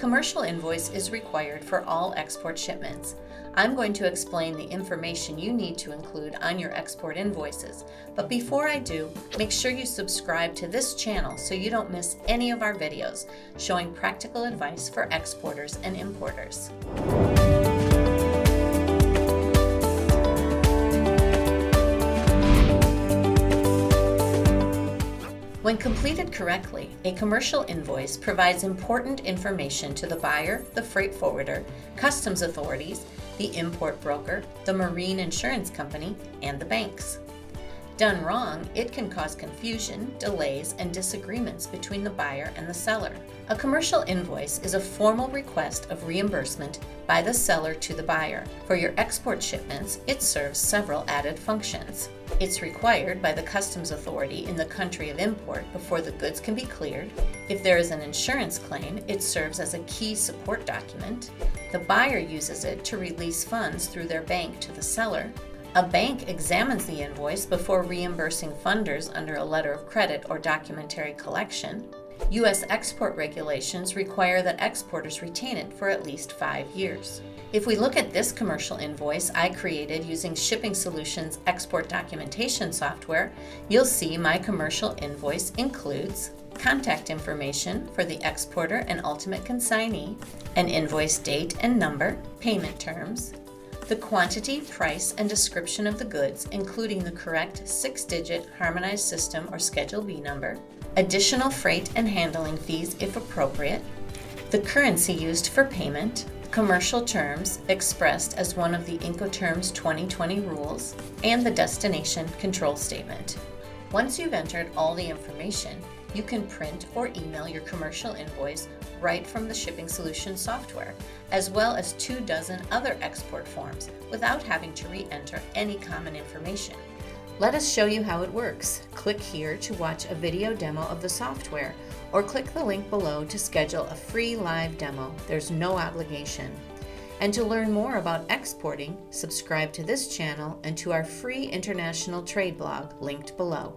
commercial invoice is required for all export shipments. I'm going to explain the information you need to include on your export invoices. But before I do, make sure you subscribe to this channel so you don't miss any of our videos showing practical advice for exporters and importers. When completed correctly, a commercial invoice provides important information to the buyer, the freight forwarder, customs authorities, the import broker, the marine insurance company, and the banks. Done wrong, it can cause confusion, delays, and disagreements between the buyer and the seller. A commercial invoice is a formal request of reimbursement by the seller to the buyer. For your export shipments, it serves several added functions. It's required by the customs authority in the country of import before the goods can be cleared. If there is an insurance claim, it serves as a key support document. The buyer uses it to release funds through their bank to the seller. A bank examines the invoice before reimbursing funders under a letter of credit or documentary collection. U.S. export regulations require that exporters retain it for at least 5 years. If we look at this commercial invoice I created using Shipping Solutions export documentation software, you'll see my commercial invoice includes contact information for the exporter and ultimate consignee, an invoice date and number, payment terms, the quantity, price, and description of the goods, including the correct 6-digit harmonized system or Schedule B number, additional freight and handling fees if appropriate, the currency used for payment, commercial terms expressed as one of the Incoterms 2020 rules, and the destination control statement. Once you've entered all the information, you can print or email your commercial invoice right from the Shipping Solutions software, as well as 24 other export forms without having to re-enter any common information. Let us show you how it works. Click here to watch a video demo of the software, or click the link below to schedule a free live demo. There's no obligation. And to learn more about exporting, subscribe to this channel and to our free international trade blog linked below.